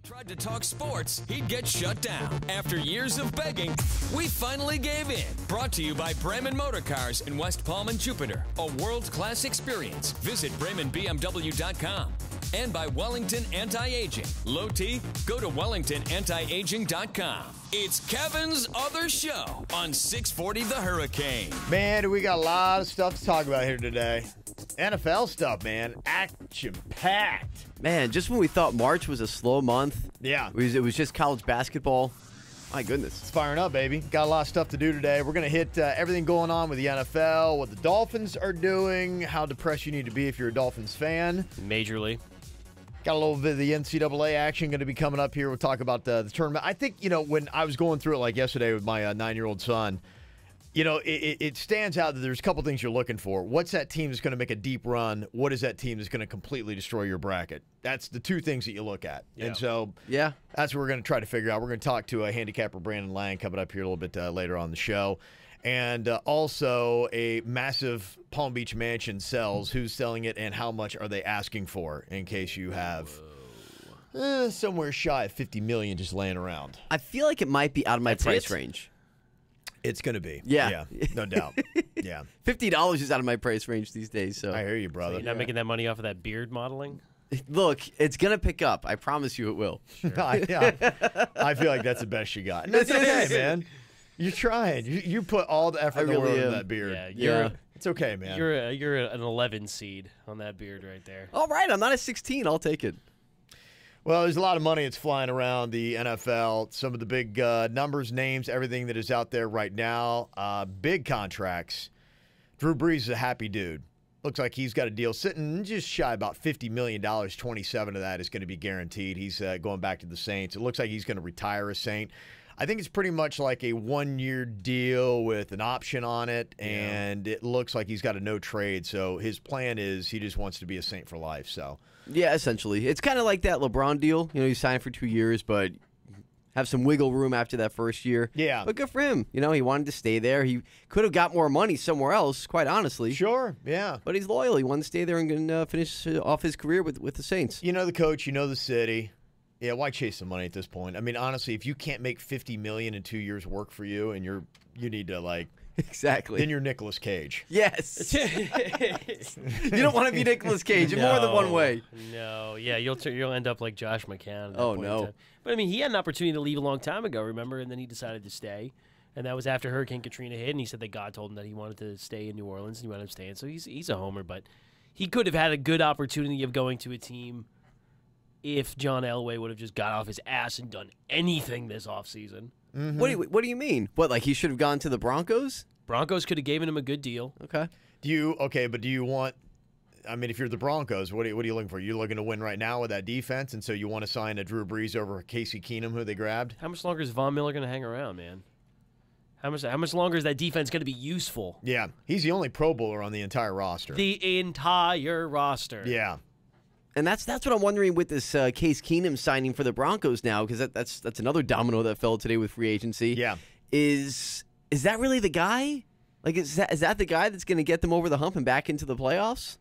Tried to talk sports, he'd get shut down. After years of begging, we finally gave in. Brought to you by Bremen Motor Cars in West Palm and Jupiter. A world-class experience. Visit BremenBMW.com. And by Wellington Anti-Aging. Low T? Go to WellingtonAntiAging.com. It's Kevin's Other Show on 640 The Hurricane. Man, we got a lot of stuff to talk about here today. NFL stuff, man. Action-packed. Man, just when we thought March was a slow month, Yeah. it was just college basketball. My goodness. It's firing up, baby. Got a lot of stuff to do today. We're going to hit everything going on with the NFL, what the Dolphins are doing, how depressed you need to be if you're a Dolphins fan. Majorly. Got a little bit of the NCAA action going to be coming up here. We'll talk about the tournament. I think, when I was going through it like yesterday with my 9-year-old son, it stands out that there's a couple things you're looking for. What's that team that's going to make a deep run? What is that team that's going to completely destroy your bracket? That's the two things that you look at. Yeah. And so that's what we're going to try to figure out. We're going to talk to a handicapper, Brandon Lang, coming up here a little bit later on the show. And also a massive Palm Beach mansion sells. Who's selling it and how much are they asking for, in case you have somewhere shy of $50 million just laying around. I feel like it might be out of my That's price it? range. It's going to be. Yeah. No doubt. Yeah. $50 is out of my price range these days. So I hear you, brother. You're not making that money off of that beard modeling? look, it's gonna pick up. I promise you, it will. Yeah. I feel like that's the best you got. And that's okay, man. You're trying. You put all the effort in the world in that beard. Yeah, It's okay, man. You're an 11 seed on that beard right there. All right, I'm not a 16. I'll take it. Well, there's a lot of money that's flying around the NFL. Some of the big numbers, names, everything that is out there right now. Big contracts. Drew Brees is a happy dude. Looks like he's got a deal sitting just shy about $50 million. 27 of that is going to be guaranteed. He's going back to the Saints. It looks like he's going to retire a Saint. I think it's pretty much like a one-year deal with an option on it, and it looks like he's got a no trade. So his plan is he just wants to be a Saint for life. So yeah, essentially, it's kind of like that LeBron deal. You know, he signed for 2 years, but have some wiggle room after that first year. Yeah, but good for him. You know, he wanted to stay there. He could have got more money somewhere else, quite honestly. Sure, yeah. But he's loyal. He wanted to stay there and finish off his career with the Saints. You know the coach. You know the city. Yeah, why chase the money at this point? I mean, honestly, if you can't make $50 million in 2 years work for you, and you need to like exactly, then you're Nicolas Cage. Yes, you don't want to be Nicolas Cage in more than one way. No, yeah, you'll end up like Josh McCown. At that Oh point in no! time. But I mean, he had an opportunity to leave a long time ago, remember? And then he decided to stay, and that was after Hurricane Katrina hit. And he said that God told him that he wanted to stay in New Orleans, and he wound up staying. So he's a homer, but he could have had a good opportunity of going to a team if John Elway would have just got off his ass and done anything this offseason. Mm-hmm. What do you mean? What, like he should have gone to the Broncos? Broncos could have given him a good deal. Okay. Do you want? I mean, if you're the Broncos, what are you looking for? You're looking to win right now with that defense, and so you want to sign a Drew Brees over Casey Keenum, who they grabbed. How much longer is Von Miller going to hang around, man? How much longer is that defense going to be useful? Yeah, he's the only Pro Bowler on the entire roster. The entire roster. Yeah. And that's what I'm wondering with this Case Keenum signing for the Broncos now, because that's another domino that fell today with free agency. Yeah. Is that really the guy? Like, is that the guy that's going to get them over the hump and back into the playoffs?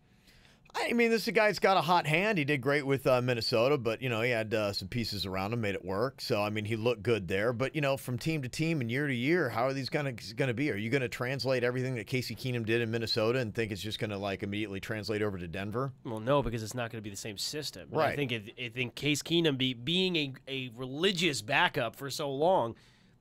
I mean, this is a guy that's got a hot hand. He did great with Minnesota, but, he had some pieces around him, made it work. So, I mean, he looked good there. But, from team to team and year to year, how are these going to be? Are you going to translate everything that Casey Keenum did in Minnesota and think it's just going to, like, immediately translate over to Denver? Well, no, because it's not going to be the same system. And right. I think Case Keenum being a religious backup for so long,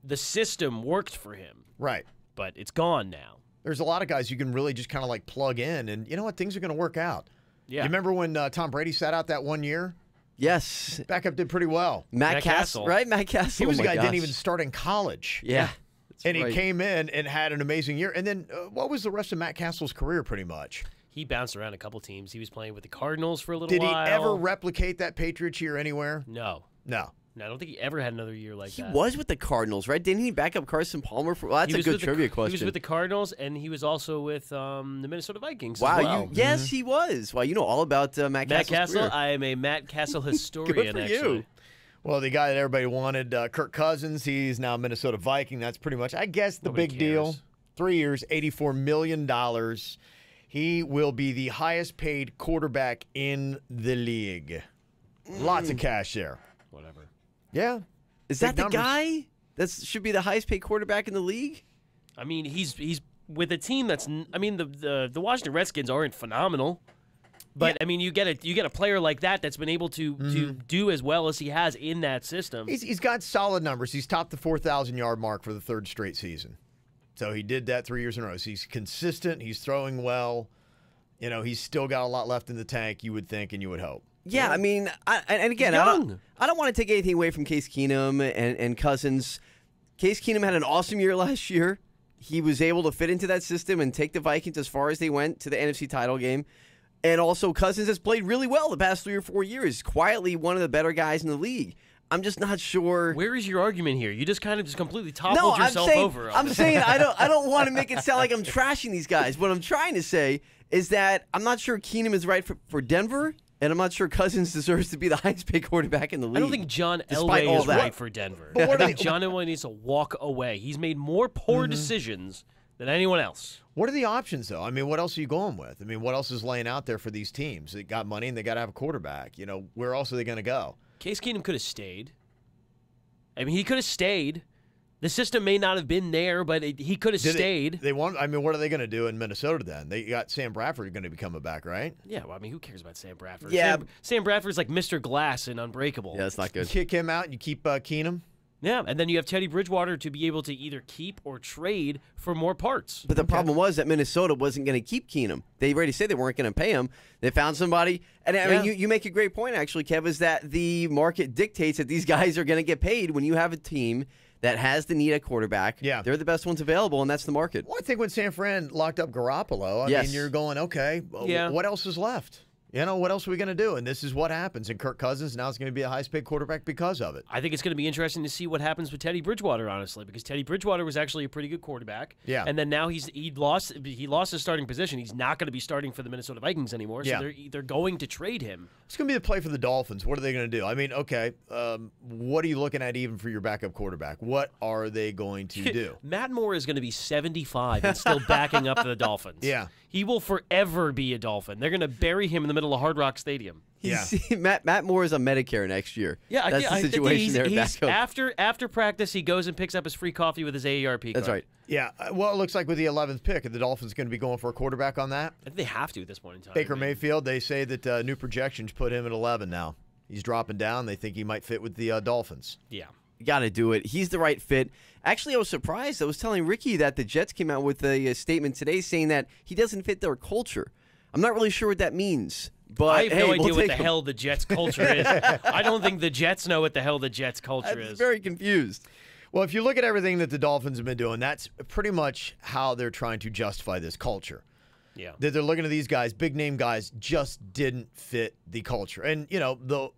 the system worked for him. Right. But it's gone now. There's a lot of guys you can really just kind of, like, plug in, and you know what? Things are going to work out. Yeah. You remember when Tom Brady sat out that 1 year? Yes. Backup did pretty well. Matt Castle, right? Matt Castle. He was oh a guy gosh. didn't even start in college. Yeah. And he came in and had an amazing year. And then what was the rest of Matt Castle's career pretty much? He bounced around a couple teams. He was playing with the Cardinals for a little Did while. he ever replicate that Patriots year anywhere? No. No. I don't think he ever had another year like He that. was with the Cardinals, right? Didn't he back up Carson Palmer? Well, that's a good trivia question. He was with the Cardinals, and he was also with the Minnesota Vikings. Wow, as well. Yes, he was. Wow, you know all about Matt Castle's Castle. career. I am a Matt Castle historian. Good for actually. you. Well, the guy that everybody wanted, Kirk Cousins, he's now a Minnesota Viking. That's pretty much, I guess, the Nobody big cares. deal. 3 years, $84 million. He will be the highest paid quarterback in the league. Lots of cash there. Whatever. Yeah. Is Big that the numbers. guy that should be the highest paid quarterback in the league? I mean, he's with a team that's. I mean, the Washington Redskins aren't phenomenal, but I mean, you get a player like that's been able to do as well as he has in that system. He's got solid numbers. He's topped the 4,000-yard mark for the third straight season. So he did that 3 years in a row. So he's consistent. He's throwing well. You know, he's still got a lot left in the tank, you would think and you would hope. Yeah, I mean, and again, He's I young. don't want to take anything away from Case Keenum and Cousins. Case Keenum had an awesome year last year. He was able to fit into that system and take the Vikings as far as they went to the NFC title game. And also, Cousins has played really well the past 3 or 4 years. Quietly one of the better guys in the league. I'm just not sure. Where is your argument here? You just kind of completely toppled yourself over. I'm saying I don't want to make it sound like I'm trashing these guys. What I'm trying to say is that I'm not sure Keenum is right for Denver, and I'm not sure Cousins deserves to be the highest paid quarterback in the league. I don't think John despite Elway all is that. right for Denver. But I what are think they- John Elway needs to walk away. He's made more poor decisions than anyone else. What are the options, though? I mean, what else are you going with? I mean, what else is laying out there for these teams? They got money and they got to have a quarterback. You know, where else are they going to go? Case Keenum could have stayed. I mean, he could have stayed. The system may not have been there, but he could have stayed. They want. I mean, what are they going to do in Minnesota then? They got Sam Bradford going to be coming back, right? Yeah, well, I mean, who cares about Sam Bradford? Yeah. Sam Bradford's like Mr. Glass in Unbreakable. Yeah, that's not You good. kick him out and you keep Keenum. Yeah, and then you have Teddy Bridgewater to be able to either keep or trade for more parts. But the problem was that Minnesota wasn't going to keep Keenum. They already said they weren't going to pay him. They found somebody. And I mean, you make a great point, actually, Kev, is that the market dictates that these guys are going to get paid when you have a team that has the need at quarterback. Yeah. They're the best ones available, and that's the market. Well, I think when San Fran locked up Garoppolo, I Yes. mean, you're going, okay, well, Yeah. what else is left? You know, what else are we going to do? And this is what happens. And Kirk Cousins now is going to be a highest-paid quarterback because of it. I think it's going to be interesting to see what happens with Teddy Bridgewater, honestly, because Teddy Bridgewater was actually a pretty good quarterback. Yeah. And then now he lost his starting position. He's not going to be starting for the Minnesota Vikings anymore. So Yeah. they're going to trade him. It's going to be the play for the Dolphins. What are they going to do? I mean, okay, what are you looking at even for your backup quarterback? What are they going to do? Matt Moore is going to be 75 and still backing up the Dolphins. Yeah. He will forever be a Dolphin. They're going to bury him in the middle of Hard Rock Stadium. Matt Moore is on Medicare next year. Yeah, that's the I think situation there. he's Back up. after practice, he goes and picks up his free coffee with his AARP That's card. right. Yeah, well, it looks like with the 11th pick, the Dolphins going to be going for a quarterback on that. I think they have to at this point in time. Baker I mean, Mayfield, they say that new projections put him at 11 now. He's dropping down. They think he might fit with the Dolphins. Yeah. Got to do it. He's the right fit. Actually, I was surprised. I was telling Ricky that the Jets came out with a statement today saying that he doesn't fit their culture. I'm not really sure what that means. But I have hey, no we'll idea what take the him. hell the Jets culture is. I don't think the Jets know what the hell the Jets culture I'm is. very confused. Well, if you look at everything that the Dolphins have been doing, that's pretty much how they're trying to justify this culture. Yeah. That they're looking at these guys, big name guys, just didn't fit the culture. And, you know, the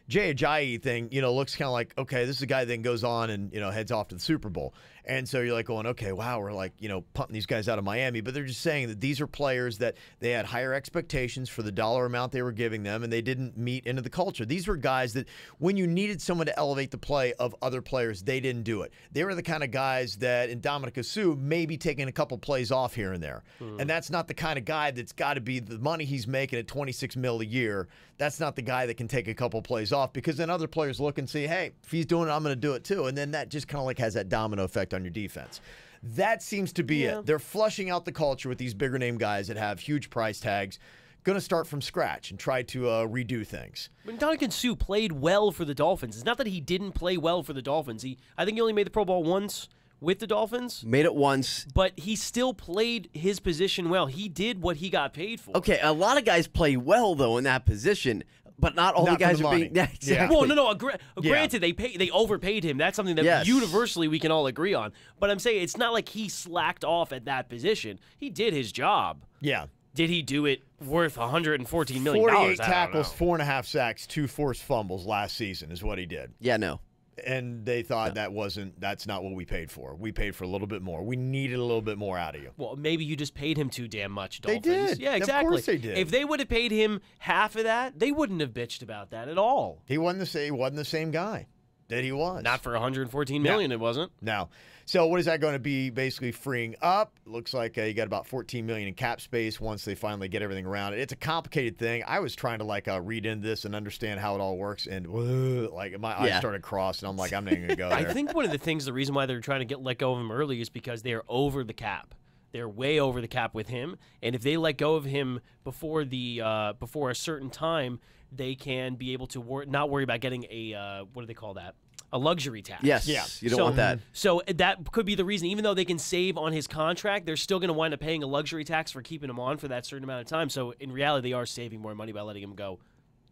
Jay Ajayi thing, you know, looks kind of like, okay, this is a guy that then goes on and, you know, heads off to the Super Bowl. And so you're like going, okay, wow, we're like, you know, punting these guys out of Miami. But they're just saying that these are players that they had higher expectations for the dollar amount they were giving them, and they didn't meet into the culture. These were guys that when you needed someone to elevate the play of other players, they didn't do it. They were the kind of guys that in Dominic Sue may be taking a couple plays off here and there. And that's not the kind of guy that's got to be the money he's making at $26 million a year. That's not the guy that can take a couple plays off, because then other players look and see, hey, if he's doing it, I'm going to do it too. And then that just kind of like has that domino effect on your defense. That seems to be it. They're flushing out the culture with these bigger name guys that have huge price tags, going to start from scratch and try to redo things. When Dominican Sue played well for the Dolphins, it's not that he didn't play well for the Dolphins. I think he only made the Pro Bowl once with the Dolphins, Made it once. but he still played his position well. He did what he got paid for. Okay, a lot of guys play well, though, in that position, but not all Not the for guys the are money. being... Yeah, exactly. Well, no. Granted, they overpaid him. That's something that Yes. universally we can all agree on. But I'm saying it's not like he slacked off at that position. He did his job. Yeah. Did he do it worth $114 million? 48 I don't tackles, know. 4.5 sacks, 2 forced fumbles last season is what he did. Yeah, no. And they thought that's not what we paid for. We paid for a little bit more. We needed a little bit more out of you. Well, maybe you just paid him too damn much, They Dolphins. did. Yeah, Of exactly. course they did. If they would have paid him half of that, they wouldn't have bitched about that at all. He wasn't the same guy. that he was. Not for 114 million, it wasn't. No. So what is that going to be basically freeing up? Looks like you got about 14 million in cap space once they finally get everything around it. It's a complicated thing. I was trying to read into this and understand how it all works, and my eyes started crossing. I'm like, I'm not even going to go there. I think one of the reason why they're trying to let go of him early is because they're over the cap. They're way over the cap with him, and if they let go of him before a certain time, they can be able to not worry about getting a what do they call that? A luxury tax. Yes, Yeah. you don't want that. So that could be the reason. Even though they can save on his contract, they're still going to wind up paying a luxury tax for keeping him on for that certain amount of time. So in reality, they are saving more money by letting him go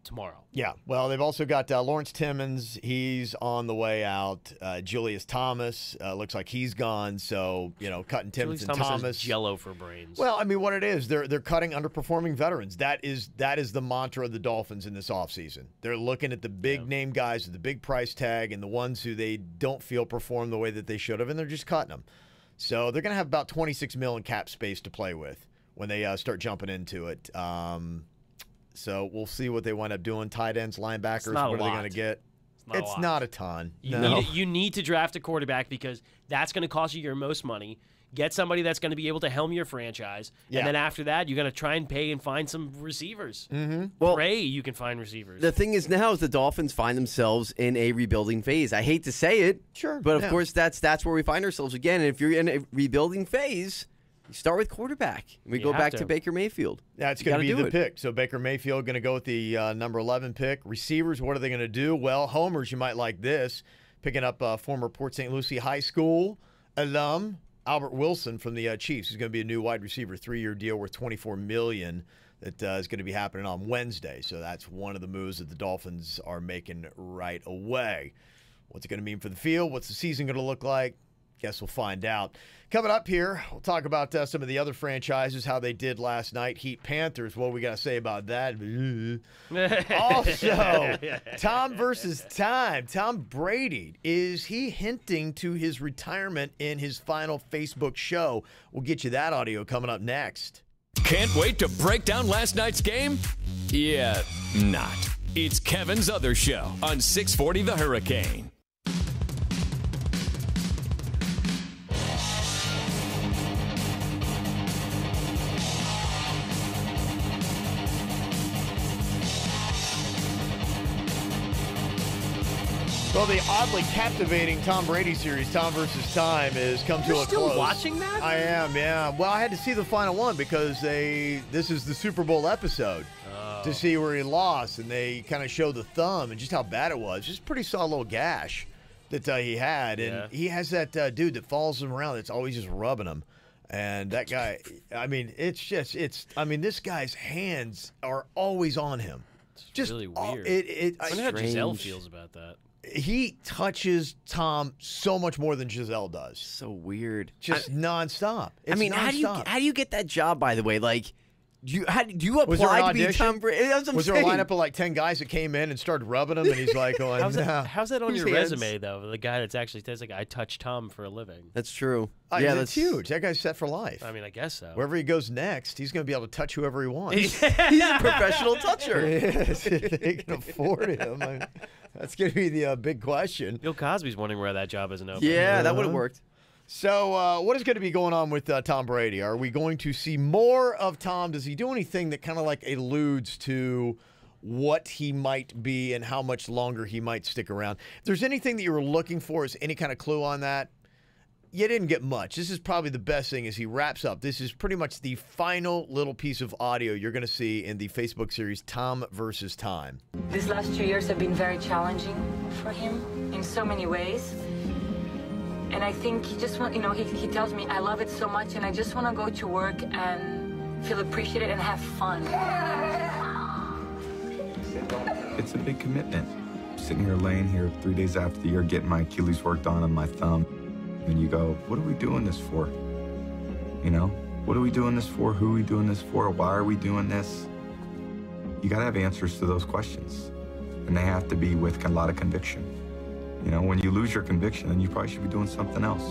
tomorrow. Yeah. Well, they've also got Lawrence Timmons. He's on the way out. Julius Thomas looks like he's gone. So, cutting Timmons and Thomas Thomas. has jello for brains. Well, I mean, what it is, they're cutting underperforming veterans. That is the mantra of the Dolphins in this offseason. They're looking at the big-name guys with the big price tag and the ones who they don't feel perform the way that they should have, and they're just cutting them. So they're going to have about $26 million cap space to play with when they start jumping into it. So we'll see what they wind up doing. Tight ends, linebackers, what are they going to get? It's not a ton. You need to draft a quarterback because that's going to cost you your most money. Get somebody that's going to be able to helm your franchise. Yeah. And then after that, you're going to try and pay and find some receivers. Mm-hmm. Well, Pray you can find receivers. The thing is now is the Dolphins find themselves in a rebuilding phase. I hate to say it, Sure, but of yeah. course that's where we find ourselves again. And if you're in a rebuilding phase, you start with quarterback. And we You go have back to. to Baker Mayfield. That's You going to gotta be do the it. pick. So Baker Mayfield going to go with the number 11 pick. Receivers, what are they going to do? Well, homers, you might like this. Picking up former Port St. Lucie High School alum Albert Wilson from the Chiefs. He's going to be a new wide receiver, 3-year deal worth $24 million that is going to be happening on Wednesday. So that's one of the moves that the Dolphins are making right away. What's it going to mean for the field? What's the season going to look like? Guess we'll find out. Coming up here, we'll talk about some of the other franchises, how they did last night. Heat Panthers, what we got to say about that? Also, Tom versus Time. Tom Brady, is he hinting to his retirement in his final Facebook show? We'll get you that audio coming up next. Can't wait to break down last night's game? Yeah, not. It's Kevin's Other Show on 640 The Hurricane. Well, the oddly captivating Tom Brady series, Tom versus Time, has come to a still close. watching that? I am, yeah. Well, I had to see the final one because this is the Super Bowl episode to see where he lost, and they kind of show the thumb and just how bad it was. Just pretty saw a little gash that he had, and he has that dude that follows him around that's always just rubbing him. And that guy, I mean, this guy's hands are always on him. Just really weird. I wonder how Giselle Strange. feels about that. He touches Tom so much more than Giselle does. So weird. Just nonstop. It's I mean, nonstop. how do you get that job? By the way, like, do you apply Was there an to be audition? Tom Brady? That's what I'm Was there a saying. lineup of like 10 guys that came in and started rubbing him, and he's like, going, How's that on Whose your hands? resume, though? The guy that's actually says, like, I touch Tom for a living. That's true. yeah, that's that's huge. That guy's set for life. I mean, I guess so. Wherever he goes next, he's going to be able to touch whoever he wants. He's a professional toucher. Yes, if they can afford him. I mean, that's going to be the big question. Bill Cosby's wondering where that job isn't open. Yeah, that would have worked. So what is going to be going on with Tom Brady? Are we going to see more of Tom? Does he do anything that kind of like alludes to what he might be and how much longer he might stick around? If there's anything that you were looking for, is any kind of clue on that? You didn't get much. This is probably the best thing as he wraps up. This is pretty much the final little piece of audio you're going to see in the Facebook series Tom versus Time. These last 2 years have been very challenging for him in so many ways. And I think he just want, he tells me, I love it so much and I just want to go to work and feel appreciated and have fun. It's a big commitment. Sitting here, laying here 3 days after the year, getting my Achilles worked on my thumb. And you go, what are we doing this for? What are we doing this for? Who are we doing this for? Why are we doing this? You gotta have answers to those questions. And they have to be with a lot of conviction. When you lose your conviction, then you probably should be doing something else.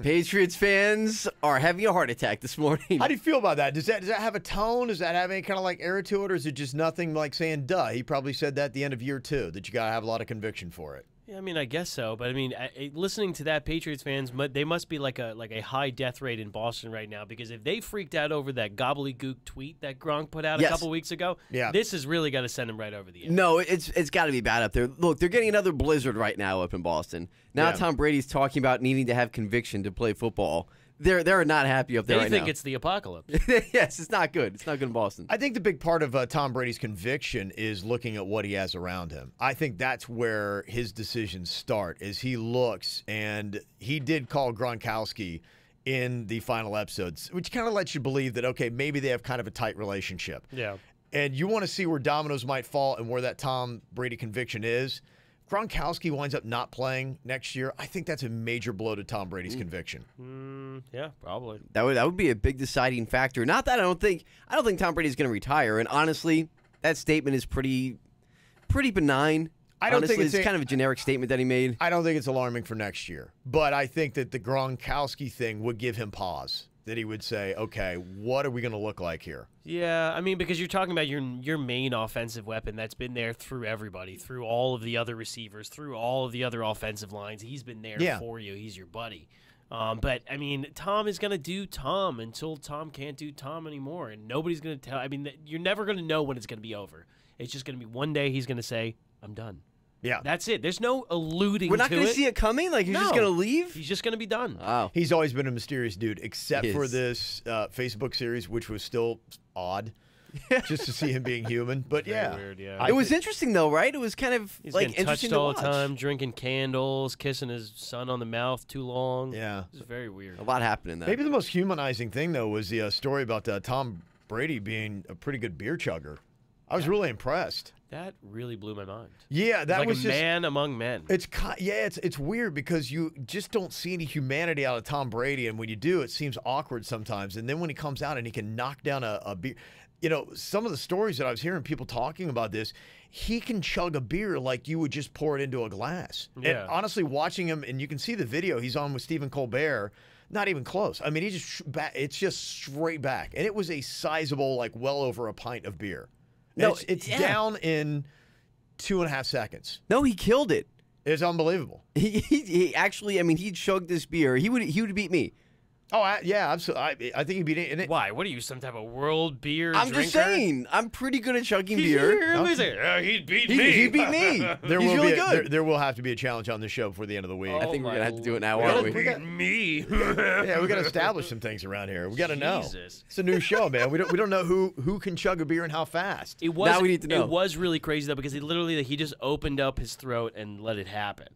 Patriots fans are having a heart attack this morning. How do you feel about that? Does that have a tone? Does that have any kind of like air to it? Or is it just nothing like saying, duh? He probably said that at the end of year 2, that you got to have a lot of conviction for it. Yeah, I mean, I guess so, but I mean, listening to that, Patriots fans, they must be like a high death rate in Boston right now, because if they freaked out over that gobbledygook tweet that Gronk put out a couple weeks ago, this has really got to send him right over the edge. No, it's got to be bad up there. Look, they're getting another blizzard right now up in Boston. Now Tom Brady's talking about needing to have conviction to play football. They're not happy up there right now. They think it's the apocalypse. Yes, it's not good. It's not good in Boston. I think the big part of Tom Brady's conviction is looking at what he has around him. I think that's where his decisions start, is he looks, and he did call Gronkowski in the final episodes, which kind of lets you believe that, okay, maybe they have kind of a tight relationship. Yeah. And you want to see where dominoes might fall and where that Tom Brady conviction is. Gronkowski winds up not playing next year. I think that's a major blow to Tom Brady's conviction. Yeah, probably. That would be a big deciding factor. Not that I don't think Tom Brady's going to retire. And honestly, that statement is pretty benign. I don't think it's kind of a generic statement that he made. I don't think it's alarming for next year. But I think that the Gronkowski thing would give him pause. That he would say, okay, what are we going to look like here? Yeah, I mean, because you're talking about your main offensive weapon that's been there through everybody, through all of the other receivers, through all of the other offensive lines. He's been there for you. He's your buddy. But, I mean, Tom is going to do Tom until Tom can't do Tom anymore. And nobody's going to tell. I mean, you're never going to know when it's going to be over. It's just going to be one day he's going to say, I'm done. Yeah. That's it. There's no alluding to it. We're not going to see it coming? Like, he's just going to leave? He's just going to be done. Wow. He's always been a mysterious dude, except for this Facebook series, which was still odd. Just to see him being human. But Very weird, yeah. It was interesting, though, right? It was kind of He's like getting interesting touched all to the watch. time, drinking candles, kissing his son on the mouth too long. Yeah. It's very weird. A lot happened in that. Maybe the most humanizing thing, though, was the story about Tom Brady being a pretty good beer chugger. I was really impressed. That really blew my mind. Yeah, that like was a just, man among men. It's weird because you just don't see any humanity out of Tom Brady, and when you do, it seems awkward sometimes. And then when he comes out and he can knock down a beer, you know, some of the stories that I was hearing people talking about this, he can chug a beer like you would just pour it into a glass. Yeah. And honestly, watching him, and you can see the video he's on with Stephen Colbert. Not even close. I mean, it's just straight back, and it was a sizable, like well over a pint of beer. No, it's down in 2.5 seconds. No, he killed it. It's unbelievable. He actually, I mean, he chugged this beer. He would beat me. Oh, yeah, absolutely. I think he'd be in it. Why? What are you, some type of world beer I'm drinker? just saying. I'm pretty good at chugging He's beer. here, he'd beat me. He beat me. There He's will really be good. there will have to be a challenge on the show before the end of the week. I think we're my gonna have to do it now, Lord. aren't we? Beat me. Yeah, we got to establish some things around here. We got to know. Jesus. It's a new show, man. We don't know who can chug a beer and how fast. It was, Now we need to know. It was really crazy, though, because he just opened up his throat and let it happen.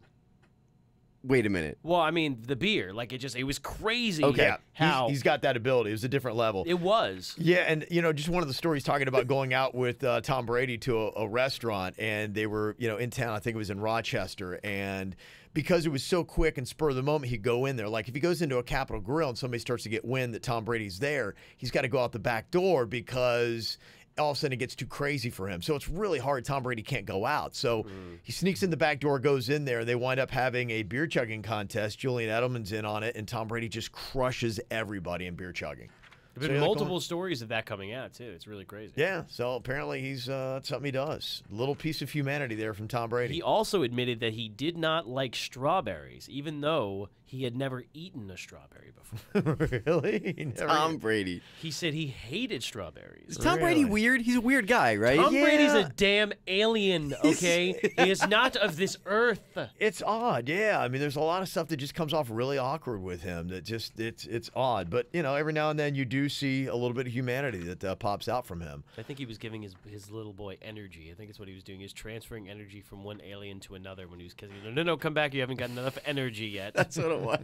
Wait a minute. Well, I mean, the beer, like it was crazy. Okay. Yeah, how he's got that ability. It was a different level. it was. Yeah, and just one of the stories talking about going out with Tom Brady to a restaurant, and they were in town. I think it was in Rochester, and because it was so quick and spur of the moment, he'd go in there. Like if he goes into a Capitol Grill and somebody starts to get wind that Tom Brady's there, he's got to go out the back door because all of a sudden it gets too crazy for him. So it's really hard. Tom Brady can't go out. So he sneaks in the back door, goes in there. They wind up having a beer chugging contest. Julian Edelman's in on it, and Tom Brady just crushes everybody in beer chugging. There's been multiple stories of that coming out, too. It's really crazy. Yeah, so apparently he's something he does. Little piece of humanity there from Tom Brady. He also admitted that he did not like strawberries, even though he had never eaten a strawberry before. Really? He never- Tom Brady. He said he hated strawberries. Is Tom Brady weird? He's a weird guy, right? Tom Brady's Yeah. a damn alien, okay? He is not of this earth. It's odd, yeah. I mean, there's a lot of stuff that just comes off really awkward with him. That just it's odd. But every now and then you do see a little bit of humanity that pops out from him. I think he was giving his little boy energy. I think it's what he was doing. He was transferring energy from one alien to another when he was kissing him. No, come back. You haven't got enough energy yet. That's what it was.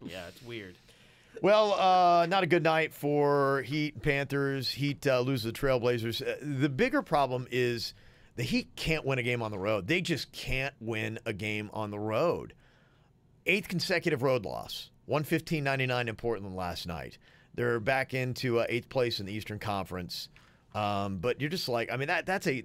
Yeah, it's weird. Well, not a good night for Heat Panthers. Heat lose the Trailblazers. The bigger problem is the Heat can't win a game on the road. They just can't win a game on the road. 8th consecutive road loss. 115-99 in Portland last night. They're back into 8th place in the Eastern Conference. But you're just like, I mean, that's a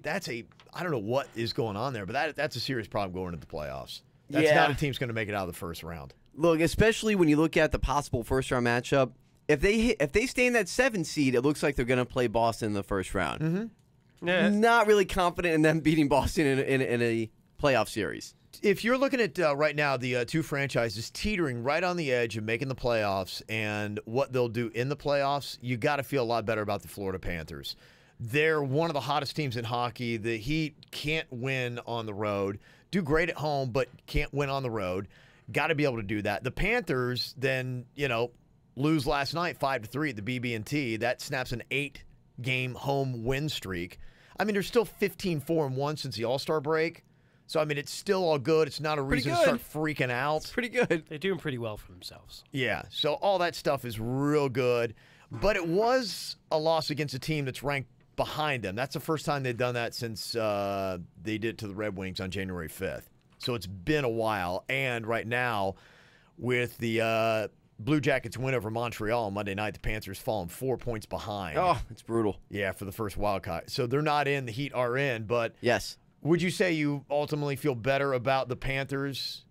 I don't know what is going on there, but that's a serious problem going into the playoffs. That's not a team's going to make it out of the first round. Look, especially when you look at the possible first-round matchup, if they stay in that 7 seed, it looks like they're going to play Boston in the first round. Mm-hmm. Yeah. Not really confident in them beating Boston in a playoff series. If you're looking at right now, the two franchises teetering right on the edge of making the playoffs and what they'll do in the playoffs, you got to feel a lot better about the Florida Panthers. They're one of the hottest teams in hockey. The Heat can't win on the road. Do great at home, but can't win on the road. Got to be able to do that. The Panthers then, lose last night 5-3 at the BB&T. That snaps an 8-game home win streak. I mean, they're still 15-4-1 since the All-Star break. So, I mean, it's still all good. It's not a reason to start freaking out. It's pretty good. They're doing pretty well for themselves. Yeah, so all that stuff is real good. But it was a loss against a team that's ranked behind them. That's the first time they've done that since they did it to the Red Wings on January 5th. So it's been a while. And right now, with the Blue Jackets win over Montreal on Monday night, the Panthers falling 4 points behind. Oh, it's brutal. Yeah, for the first wild card. So they're not in. The Heat are in. But Yes. would you say you ultimately feel better about the Panthers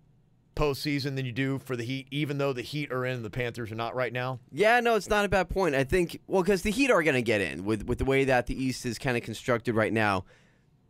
postseason than you do for the Heat, even though the Heat are in and the Panthers are not right now? Yeah, no, it's not a bad point. I think, because the Heat are going to get in with the way that the East is kind of constructed right now.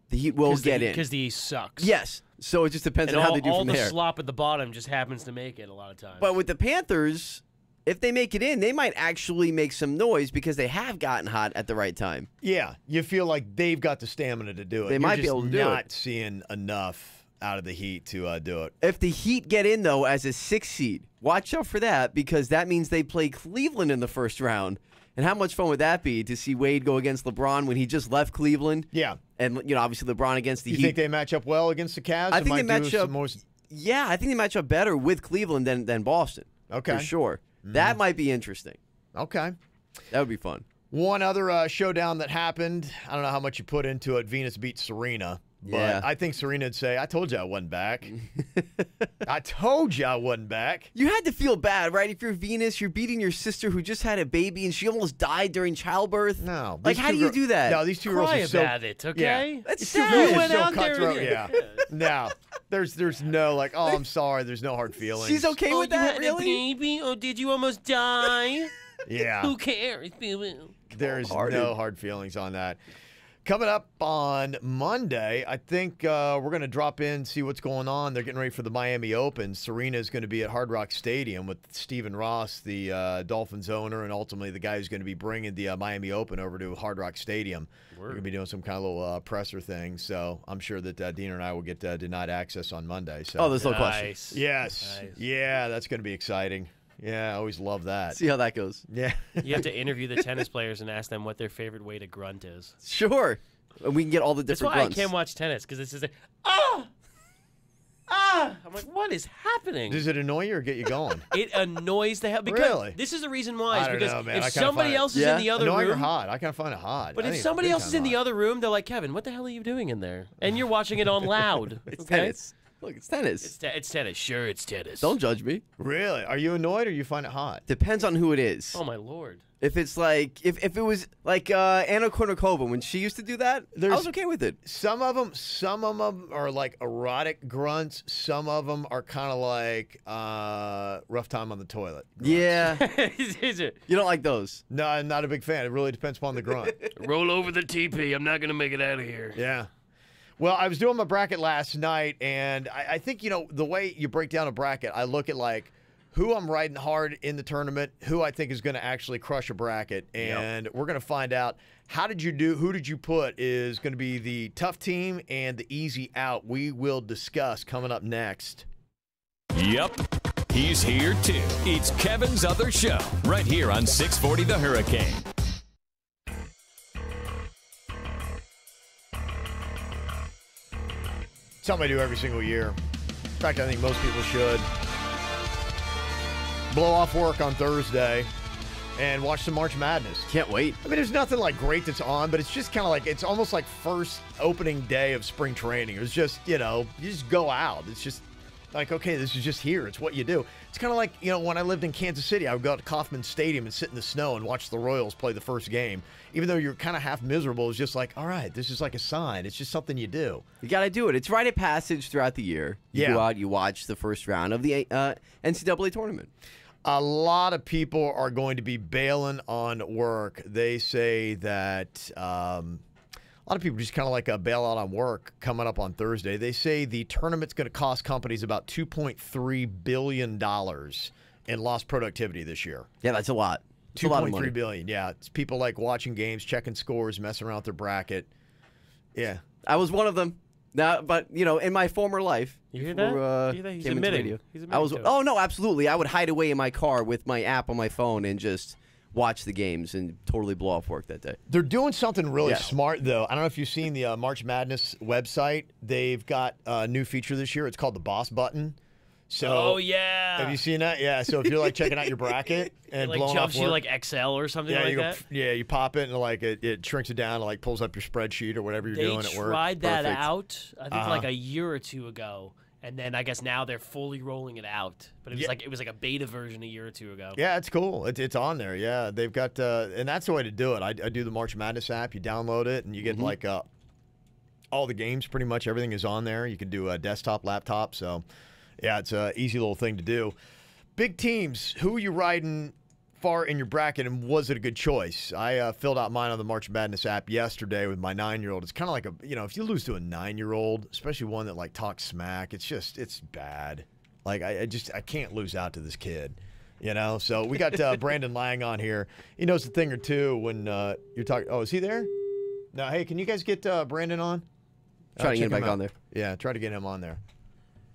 The Heat will get in. Because the East sucks. Yes. So it just depends And on how they do all from the there. slop at the bottom just happens to make it a lot of times. But with the Panthers, if they make it in, they might actually make some noise because they have gotten hot at the right time. Yeah, you feel like they've got the stamina to do it. They might be able to do You're it. not seeing enough out of the Heat to do it. If the Heat get in, though, as a 6th seed, watch out for that because that means they play Cleveland in the first round. And how much fun would that be to see Wade go against LeBron when he just left Cleveland? Yeah. And, obviously LeBron against the You Heat. think they match up well against the Cavs? I think might they match do up. some more... Yeah, I think they match up better with Cleveland than Boston. Okay. For sure. That might be interesting. Okay. That would be fun. One other showdown that happened, I don't know how much you put into it. Venus beat Serena. But Yeah. I think Serena would say, I told you I wasn't back. I told you I wasn't back. You had to feel bad, right? If you're Venus, you're beating your sister who just had a baby and she almost died during childbirth. No. Like, these how two do you girl- do that? No, these two girls Cry are so... about it, okay? Yeah. That's These two sad. girls You are went so out there cutthroat. and- Yeah. No. There's no like, oh, I'm sorry. There's no hard feelings. She's okay Oh, with you that, had really? a baby? Oh, did you almost die? Yeah. Who cares? There's Cold-hearted. no hard feelings on that. Coming up on Monday, I think we're going to drop in, see what's going on. They're getting ready for the Miami Open. Serena is going to be at Hard Rock Stadium with Stephen Ross, the Dolphins owner, and ultimately the guy who's going to be bringing the Miami Open over to Hard Rock Stadium. We're going to be doing some kind of little presser thing, so I'm sure that Dean and I will get denied access on Monday. So. Oh, there's no question. Nice. Yes. Nice. Yeah, that's going to be exciting. Yeah, I always love that. See how that goes. Yeah. You have to interview the tennis players and ask them what their favorite way to grunt is. Sure. And we can get all the That's different why grunts. I can't watch tennis, because it's just like, I'm like, what is happening? Does it annoy you or get you going? It annoys the hell. Because Really? this is the reason why. Is I don't because know, man. I if kinda somebody find it- else is Yeah. in the other Annoying or room, hot? I kind of find it hot. but I if think it's somebody big else is time in the hot. other room, they're like, Kevin, what the hell are you doing in there? And you're watching it on loud. It's okay? tennis. Look, it's tennis. It's tennis. Sure, it's tennis. Don't judge me. Really? Are you annoyed or you find it hot? Depends on who it is. Oh my lord. If it's like, if it was like Anna Kournikova when she used to do that, I was okay with it. Some of them are like erotic grunts. Some of them are kind of like rough time on the toilet. grunts. Yeah. Is it? You don't like those. No, I'm not a big fan. It really depends upon the grunt. Roll over the TP. I'm not gonna make it out of here. Yeah. Well, I was doing my bracket last night, and I think, the way you break down a bracket, I look at, like, who I'm riding hard in the tournament, who I think is going to actually crush a bracket, and we're going to find out how did you do, who did you put is going to be the tough team and the easy out. We will discuss coming up next. Yep, he's here too. It's Kevin's Other Show, right here on 640 The Hurricane. Something I do every single year. In fact, I think most people should. Blow off work on Thursday and watch some March Madness. Can't wait. I mean, there's nothing like great that's on, but it's just kind of like, it's almost like first opening day of spring training. It's just, you just go out. It's just like, okay, this is just here. It's what you do. It's kind of like, when I lived in Kansas City, I would go out to Kauffman Stadium and sit in the snow and watch the Royals play the first game. Even though you're kind of half miserable, it's just like, all right, this is like a sign. It's just something you do. You got to do it. It's rite of passage throughout the year. You Yeah. go out, you watch the first round of the NCAA tournament. A lot of people are going to be bailing on work. They say that a a lot of people just kind of like a bailout on work coming up on Thursday. They say the tournament's going to cost companies about $2.3 billion in lost productivity this year. Yeah, that's a lot. It's a lot of money. $2.3 billion. Yeah, it's people like watching games, checking scores, messing around with their bracket. Yeah. I was one of them. Now, but in my former life, You hear before, that? You hear that? He's came into admitting. radio, He's I was. admitting to it. Oh no, absolutely. I would hide away in my car with my app on my phone and just watch the games and totally blow off work that day. They're doing something really Yeah. smart, though. I don't know if you've seen the March Madness website. They've got a new feature this year. It's called the Boss Button. So, Oh yeah. have you seen that? Yeah. So if you're like checking out your bracket and It like blowing jumps off you work, like Excel or something yeah, like you go, that? you pop it and like it shrinks it down and like pulls up your spreadsheet or whatever you're They doing at work. tried that Perfect. out, I think, like a year or two ago, and then I guess now they're fully rolling it out. But it was like a beta version a year or two ago. Yeah, it's cool. It's on there. Yeah, they've got and that's the way to do it. I do the March Madness app. You download it and you get like all the games. Pretty much everything is on there. You can do a desktop, laptop. So yeah, it's an easy little thing to do. Big teams. Who are you riding far in your bracket, and was it a good choice? I filled out mine on the March Madness app yesterday with my 9-year-old. It's kind of like if you lose to a 9-year-old, especially one that like talks smack, it's bad. Like I can't lose out to this kid. So we got Brandon Lang on here. He knows a thing or two when you're talking. Oh, is he there? No. Hey, can you guys get Brandon on? Trying to get check him back out. on there. Yeah, try to get him on there.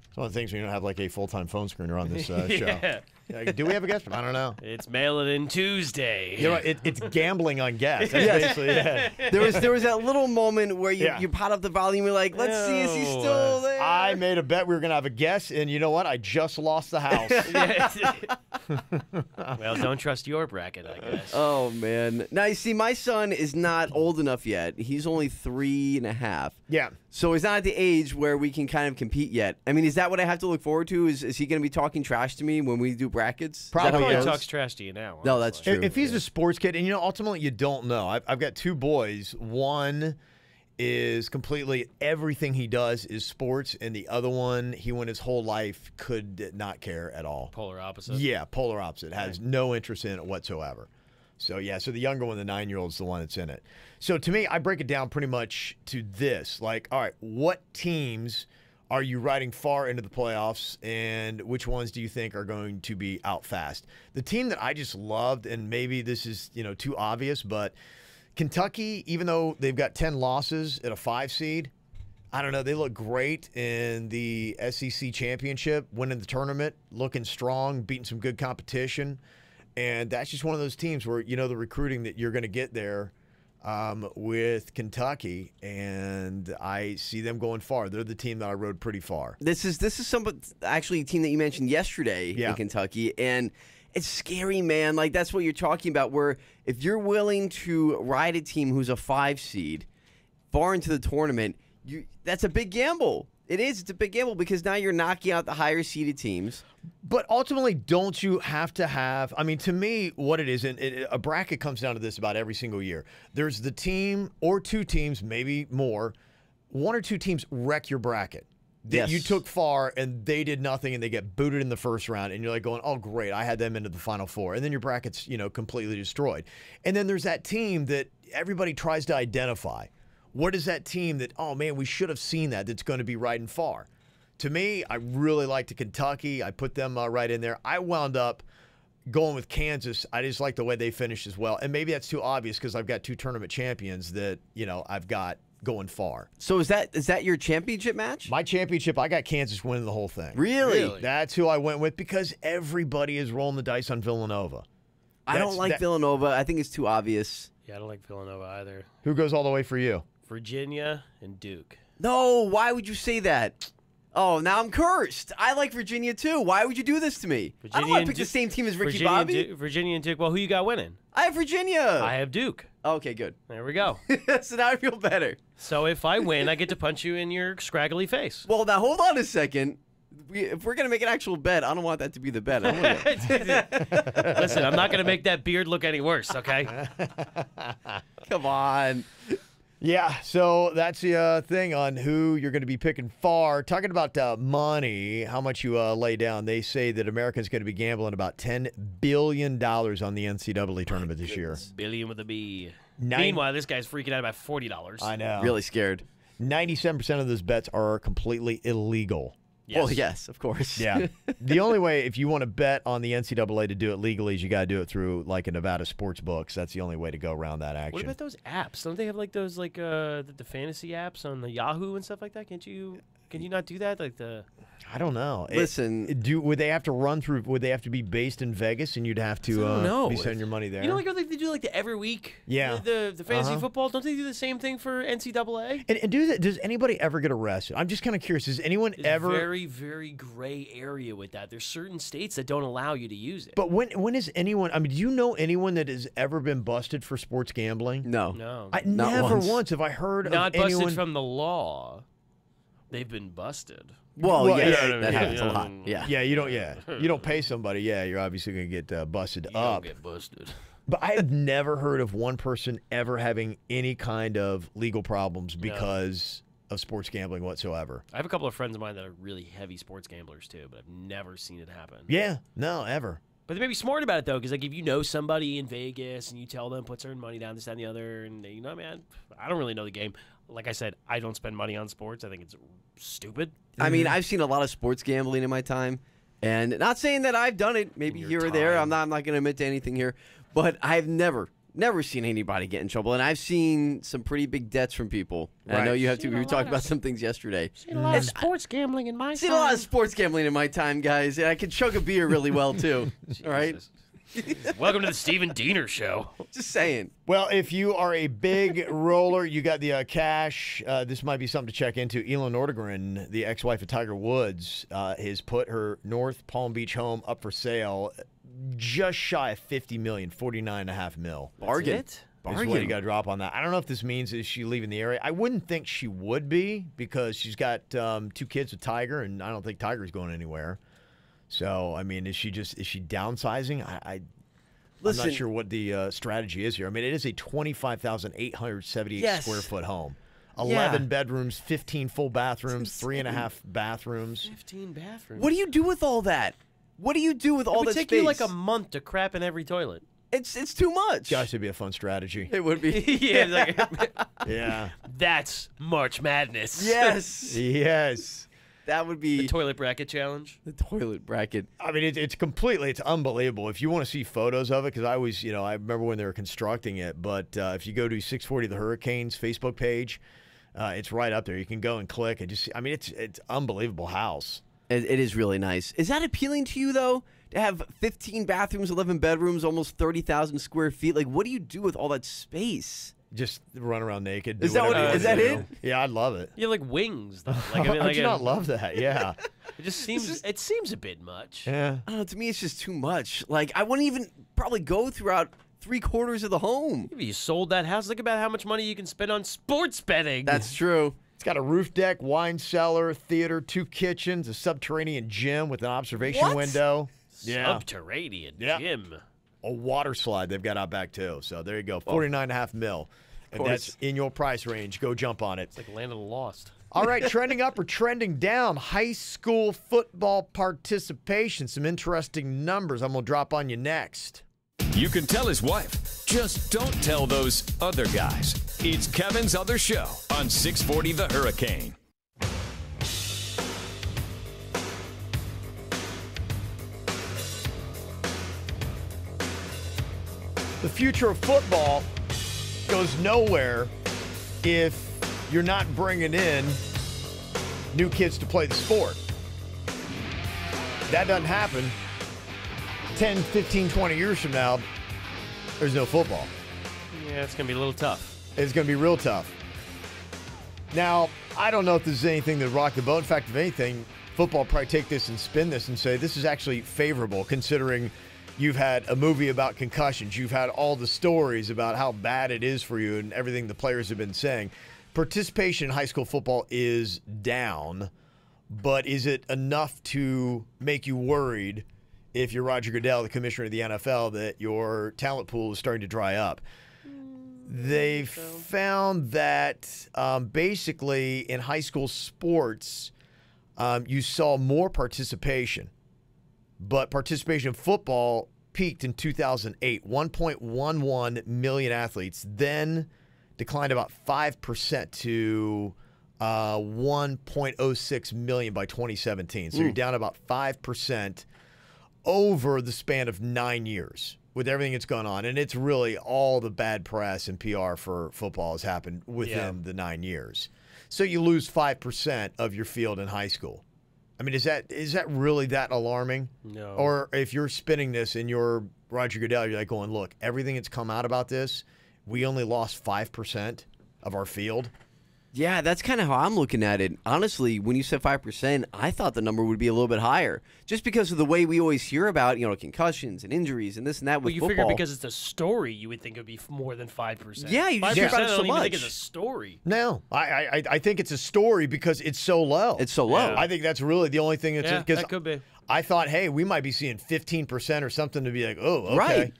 It's one of the things when you don't have like a full-time phone screener on this show. Yeah. Yeah, do we have a guest? I don't know. It's Mail It In Tuesday. You know what? It's gambling on guests. That's basically it. There was that little moment where Yeah. you pot up the volume. You're like, let's see, is he No. still there? I made a bet we were going to have a guest, and you know what? I just lost the house. Well, don't trust your bracket, I guess. Oh man! Now you see, my son is not old enough yet. He's only 3.5. Yeah. So he's not at the age where we can kind of compete yet. I mean, is that what I have to look forward to? Is he going to be talking trash to me when we do brackets? Is that how Probably it He is. goes? talks trash to you now. No, that's honestly. true. If he's a sports kid, and ultimately you don't know. I've got two boys. One is completely everything he does is sports, and the other one, he went his whole life could not care at all. Polar opposite. Yeah, polar opposite. Has no interest in it whatsoever. So, yeah, so the younger one, the 9-year-old, is the one that's in it. So, to me, I break it down pretty much to this. Like, all right, what teams are you riding far into the playoffs, and which ones do you think are going to be out fast? The team that I just loved, and maybe this is, too obvious, but Kentucky, even though they've got 10 losses at a 5 seed, I don't know. They look great in the SEC championship, winning the tournament, looking strong, beating some good competition. And that's just one of those teams where, the recruiting that you're going to get there with Kentucky. And I see them going far. They're the team that I rode pretty far. This is actually a team that you mentioned yesterday Yeah. in Kentucky, and it's scary, man. Like that's what you're talking about. Where if you're willing to ride a team who's a 5 seed far into the tournament, that's a big gamble. It is. It's a big gamble because now you're knocking out the higher seeded teams. But ultimately, don't you have to have? I mean, to me, what it is, and a bracket comes down to this about every single year. There's the team or two teams, maybe more. One or two teams wreck your bracket. That Yes. you took far and they did nothing and they get booted in the first round and you're like going, oh great, I had them into the Final Four, and then your bracket's completely destroyed. And then there's that team that everybody tries to identify. What is that team that, oh man, we should have seen that's going to be riding far? To me, I really liked Kentucky. I put them right in there. I wound up going with Kansas. I just like the way they finished as well. And maybe that's too obvious because I've got two tournament champions that, I've got going far. So is that your championship match? My championship, I got Kansas winning the whole thing. Really? That's who I went with because everybody is rolling the dice on Villanova. I don't like Villanova. I think it's too obvious. Yeah, I don't like Villanova either. Who goes all the way for you? Virginia and Duke. No, why would you say that? Oh, now I'm cursed. I like Virginia too. Why would you do this to me? I don't want to pick the same team as Ricky Bobby. Virginia and Duke. Well, who you got winning? I have Virginia. I have Duke. Okay, good. There we go. So now I feel better. So if I win, I get to punch you in your scraggly face. Well, now hold on a second. If we're gonna make an actual bet, I don't want that to be the bet. I wanna... Listen, I'm not going to make that beard look any worse, okay? Come on. Yeah, so that's the thing on who you're going to be picking far. Talking about money, how much you lay down. They say that America's going to be gambling about $10 billion on the NCAA tournament this year. Billion with a B. Meanwhile, this guy's freaking out about $40. I know. Really scared. 97% of those bets are completely illegal. Yes. Well, yes, of course. Yeah. The only way, if you want to bet on the NCAA to do it legally, is you got to do it through like a Nevada sports books. That's the only way to go around that action. What about those apps? Don't they have like those like the fantasy apps on the Yahoo and stuff like that? Can you not do that? Like the I don't know. Listen. Would they have to run through? Would they have to be based in Vegas, and you'd have to I don't know. be sending your money there? You know, like they do like the every week. Yeah. The fantasy football. Don't they do the same thing for NCAA? And do that? Does anybody ever get arrested? I'm just kind of curious. Has anyone There's ever? very, very gray area with that. There's certain states that don't allow you to use it. But when is anyone? I mean, do you know anyone that has ever been busted for sports gambling? No. No, I Not never once. once have I heard not of anyone. busted from the law. They've been busted. Well, Well, yeah, yeah, that yeah, happens a yeah. lot. Yeah. Yeah, you don't pay somebody. Yeah, you're obviously going to get busted You up. don't get busted. But I have never heard of one person ever having any kind of legal problems because of sports gambling whatsoever. I have a couple of friends of mine that are really heavy sports gamblers too, but I've never seen it happen. Yeah, no, ever. But they may be smart about it though, because like if you know somebody in Vegas and you tell them put certain money down, this, that, and the other, and they, man, I don't really know the game. Like I said, I don't spend money on sports. I think it's stupid. I mean, I've seen a lot of sports gambling in my time, and not saying that I've done it. Maybe your here or there. time. I'm not going to admit to anything here, but I've never seen anybody get in trouble, and I've seen some pretty big debts from people. And I know Right. you have to. We were talking about some things yesterday. Seen a lot of sports gambling in my I've seen a lot of sports gambling in my time, guys, and I can chug a beer really well too. All right, Welcome to the Stephen Diener Show. just saying. Well, if you are a big roller, you got the cash. This might be something to check into. Elin Nordegren, the ex-wife of Tiger Woods, has put her North Palm Beach home up for sale, just shy of $50 million, $49.5 million. Bargain. it? Is what Bargain. you got to drop on that. I don't know if this means is she leaving the area. I wouldn't think she would be because she's got 2 kids with Tiger, and I don't think Tiger's going anywhere. So, I mean, is she downsizing? I'm Listen, not sure what the strategy is here. I mean, it is a 25,878 Yes. square foot home. Yeah. 11 bedrooms, 15 full bathrooms, 3.5 bathrooms. 15 bathrooms. What do you do with all that? What do you do with all It would that take space? you like a month to crap in every toilet. It's too much. Gosh, it'd be a fun strategy. It would be. Yeah, like, Yeah. that's March Madness. Yes. Yes. That would be The toilet bracket challenge. the toilet bracket. I mean, it's unbelievable. If you want to see photos of it, because I always, I remember when they were constructing it, but if you go to 640 The Hurricanes Facebook page, it's right up there. You can go and click and just, it's unbelievable house. It is really nice. Is that appealing to you, though? To have 15 bathrooms, 11 bedrooms, almost 30,000 square feet? Like, what do you do with all that space? Just run around naked. Is do that what- whatever you is want that to it? do. Yeah, I'd love it. You have like wings though. Like, How like do you not love that? Yeah. it just seems it seems a bit much. Yeah. I don't know. To me, it's just too much. Like, I wouldn't even probably go throughout 3/4 of the home. Maybe you sold that house. Think about how much money you can spend on sports betting. That's true. It's got a roof deck, wine cellar, theater, 2 kitchens, a subterranean gym with an observation What? window. Subterranean Yeah. gym. A water slide they've got out back too. So there you go. 49.5 mil. And course. that's in your price range. Go jump on it. It's like Land of the Lost. All right, trending up or trending down, high school football participation. Some interesting numbers I'm going to drop on you next. You can tell his wife. Just don't tell those other guys. It's Kevin's Other Show on 640 The Hurricane. The future of football goes nowhere if you're not bringing in new kids to play the sport. That doesn't happen. 10, 15, 20 years from now, there's no football. Yeah, it's gonna be a little tough. It's going to be real tough. Now, I don't know if this is anything that rock the boat. In fact, if anything, football probably take this and spin this and say this is actually favorable considering you've had a movie about concussions. You've had all the stories about how bad it is for you and everything the players have been saying. Participation in high school football is down, but is it enough to make you worried if you're Roger Goodell, the commissioner of the NFL, that your talent pool is starting to dry up? They've found that basically in high school sports, you saw more participation. But participation in football, peaked in 2008, 1.11 million athletes, then declined about 5% to 1.06 million by 2017. So you're down about 5% over the span of 9 years with everything that's gone on. And it's really all the bad press and PR for football has happened within the 9 years. So you lose 5% of your field in high school. I mean, is that really that alarming? No. Or if you're spinning this and you're Roger Goodell, you're like going, look, everything that's come out about this, we only lost 5% of our field. Yeah, that's kind of how I'm looking at it. Honestly, when you said 5%, I thought the number would be a little bit higher, just because of the way we always hear about, concussions and injuries and this and that with Well, you football. figure because it's a story, you would think it would be more than 5%. Yeah, you just 5%. hear about it I so don't even think much. it's a story. No, I think it's a story because it's so low. It's so low. I think that's really the only thing that's Yeah, because that could be. I thought, hey, we might be seeing 15% or something to be like, oh, okay. Right.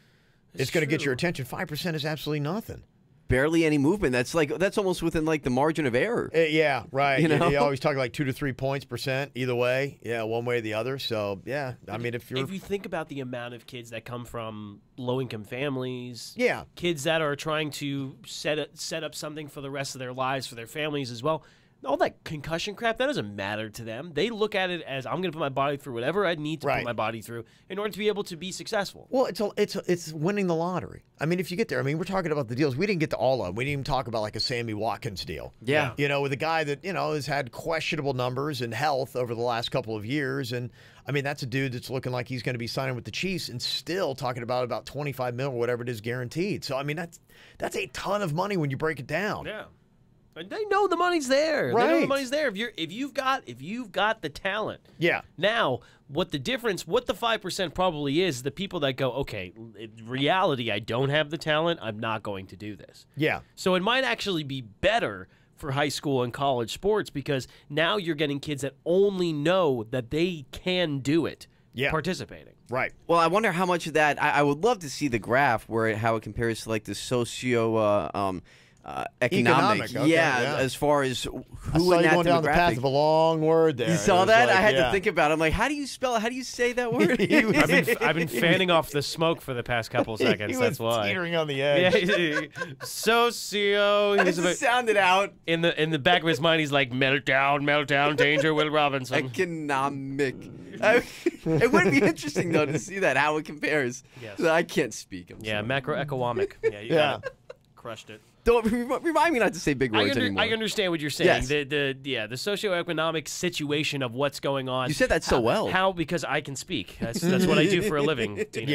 It's going to get true. your attention. 5% is absolutely nothing. Barely any movement. That's almost within the margin of error. Yeah, right. You know? You always talk like 2 to 3 points percent either way. Yeah, one way or the other. So, yeah, I mean, if you think about the amount of kids that come from low-income families, Yeah. kids that are trying to set up something for the rest of their lives, for their families as well, all that concussion crap, that doesn't matter to them. They look at it as, I'm going to put my body through whatever I need to Right. put my body through in order to be able to be successful. Well, it's winning the lottery. I mean, if you get there, I mean, we're talking about the deals. We didn't get to all of them. We didn't even talk about like a Sammy Watkins deal. Yeah. With a guy that, has had questionable numbers and health over the last couple of years. And, I mean, that's a dude that's looking like he's going to be signing with the Chiefs and still talking about $25 million or whatever it is guaranteed. So, I mean, that's a ton of money when you break it down. Yeah. And they know the money's there. They know Right. the money's there. If you've got the talent. Yeah. Now, what the 5% probably is, the people that go, okay, in reality, I don't have the talent. I'm not going to do this. Yeah. So it might actually be better for high school and college sports because now you're getting kids that only know that they can do it participating. Right. Well, I wonder how much of that. I would love to see the graph how it compares to the socio. Economic, okay, yeah. as far as who I saw in you that going down the path demographic. of a long word there. You It saw was that? like, I had yeah. to think about it. I'm like, how do you spell it? How do you say that word? I've been fanning off the smoke for the past couple seconds. He That's was why. teetering on the edge. Yeah, socio. I He's just sounded out. in the back of his mind, he's like, meltdown, danger, Will Robinson. Economic. It would be interesting though to see that how it compares. Yes. I can't speak. I'm Yeah, sorry. macroeconomic. Yeah, you Yeah. crushed it. Don't remind me not to say big words anymore. I understand what you're saying. Yes. The socioeconomic situation of what's going on. You said that so well. How? Because I can speak. That's what I do for a living. Tina.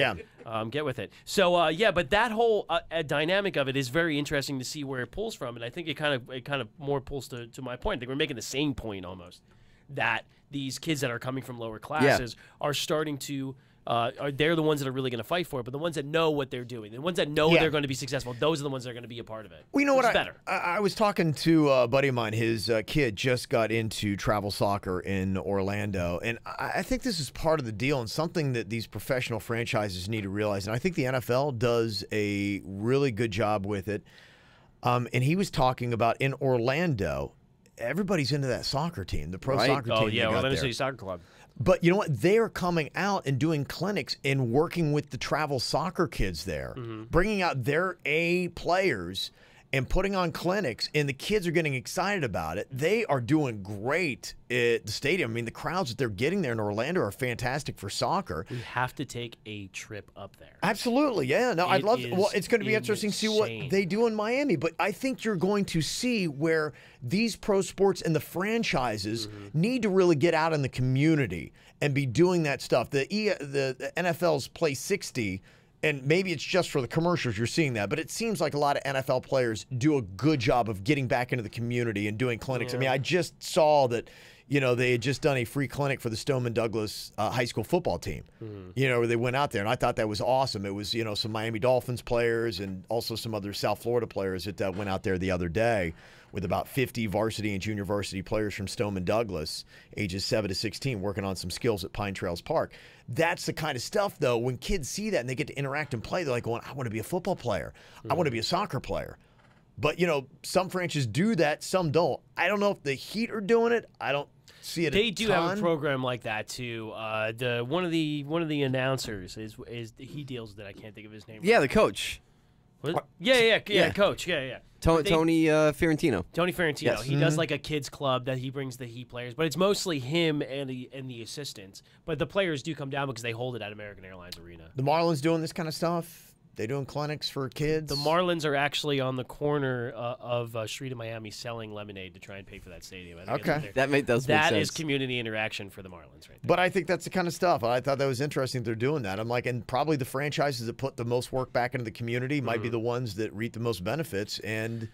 Yeah. Get with it. So but that whole dynamic of it is very interesting to see where it pulls from, and I think it kind of more pulls to my point. I think we're making the same point almost, that these kids that are coming from lower classes are starting to. They're the ones that are really going to fight for it, but the ones that know what they're doing, the ones that know they're going to be successful, those are the ones that are going to be a part of it. Well, you know which what? is better. I was talking to a buddy of mine. His kid just got into travel soccer in Orlando, and I think this is part of the deal and something that these professional franchises need to realize. And I think the NFL does a really good job with it. And he was talking about in Orlando, everybody's into that soccer team, the pro soccer team. Oh yeah, they got Orlando there. City Soccer Club. But you know what? They're coming out and doing clinics and working with the travel soccer kids there, bringing out their A players and putting on clinics, and the kids are getting excited about it. They are doing great at the stadium. I mean, the crowds that they're getting there in Orlando are fantastic for soccer. We have to take a trip up there. Absolutely, yeah. No, I'd It love to. Well, is it's going to be interesting to see what insane. they do in Miami. But I think you're going to see where these pro sports and the franchises need to really get out in the community and be doing that stuff. The NFL's Play 60, and maybe it's just for the commercials you're seeing that, but it seems like a lot of NFL players do a good job of getting back into the community and doing clinics. I mean, I just saw that, they had just done a free clinic for the Stoneman Douglas high school football team, where they went out there, and I thought that was awesome. It was, some Miami Dolphins players and also some other South Florida players that went out there the other day with about 50 varsity and junior varsity players from Stoneman Douglas, ages 7 to 16, working on some skills at Pine Trails Park. That's the kind of stuff, though, when kids see that and they get to interact and play, they're like going, I want to be a football player. I want to be a soccer player. But, some franchises do that, some don't. I don't know if the Heat are doing it. see it. They do have a ton. program like that too. One of the announcers is he deals with it. I can't think of his name. Yeah, the coach. What? Yeah, coach. Yeah. Tony Ferrantino. Tony Ferrantino. Yes. He does like a kids club that he brings the Heat players, but it's mostly him and the assistants. But the players do come down because they hold it at American Airlines Arena. The Marlins doing this kind of stuff. They doing clinics for kids. The Marlins are actually on the corner of Street in Miami selling lemonade to try and pay for that stadium. I think Okay. That does make sense. That is community interaction for the Marlins, right there. But I think that's the kind of stuff. I thought that was interesting they're doing that. I'm like, and probably the franchises that put the most work back into the community might be the ones that reap the most benefits and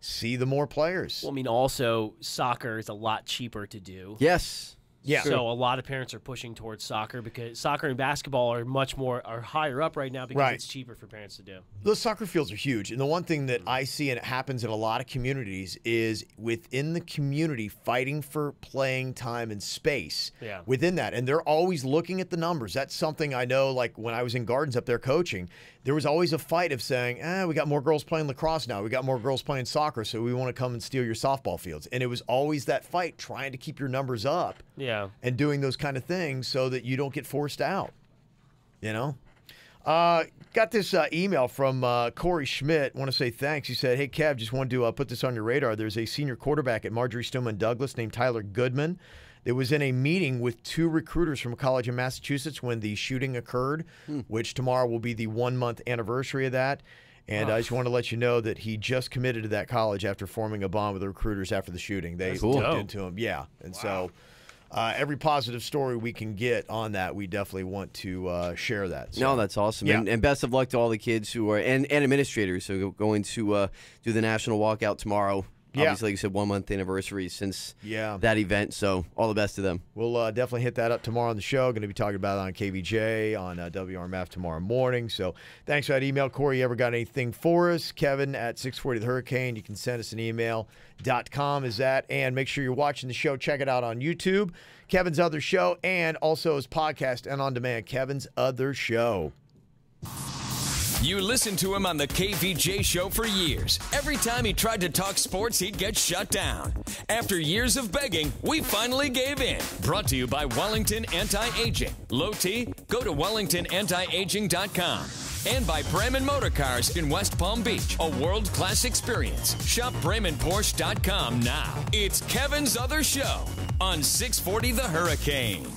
see the more players. Well, I mean, also soccer is a lot cheaper to do. Yes. Yeah. So a lot of parents are pushing towards soccer because soccer and basketball are higher up right now because it's cheaper for parents to do. Those soccer fields are huge. And the one thing that I see, and it happens in a lot of communities, is within the community fighting for playing time and space within that. And they're always looking at the numbers. That's something I know, like when I was in Gardens up there coaching, there was always a fight of saying, we got more girls playing lacrosse now. We got more girls playing soccer, so we want to come and steal your softball fields. And it was always that fight trying to keep your numbers up. Yeah. And doing those kind of things so that you don't get forced out. You know? Got this email from Corey Schmidt. Want to say thanks. He said, hey, Kev, just wanted to put this on your radar. There's a senior quarterback at Marjorie Stoneman Douglas named Tyler Goodman. That was in a meeting with 2 recruiters from a college in Massachusetts when the shooting occurred, which tomorrow will be the 1-month anniversary of that. And I just want to let you know that he just committed to that college after forming a bond with the recruiters after the shooting. They looked into him. Yeah. And so every positive story we can get on that, we definitely want to share that. So. No, that's awesome. Yeah. And best of luck to all the kids who are and administrators who are going to do the national walkout tomorrow. Obviously, like you said, 1-month anniversary since that event. So all the best to them. We'll definitely hit that up tomorrow on the show. Going to be talking about it on KVJ, on WRMF tomorrow morning. So thanks for that email, Corey. You ever got anything for us? Kevin at 640 The Hurricane. You can send us an email.com is that. And make sure you're watching the show. Check it out on YouTube, Kevin's Other Show, and also his podcast and on demand, Kevin's Other Show. You listened to him on the KVJ show for years. Every time he tried to talk sports, he'd get shut down. After years of begging, we finally gave in. Brought to you by Wellington Anti-Aging. Low T? Go to WellingtonAntiAging.com. And by Bremen Motor Cars in West Palm Beach, a world-class experience. Shop BremenPorsche.com now. It's Kevin's Other Show on 640 The Hurricane.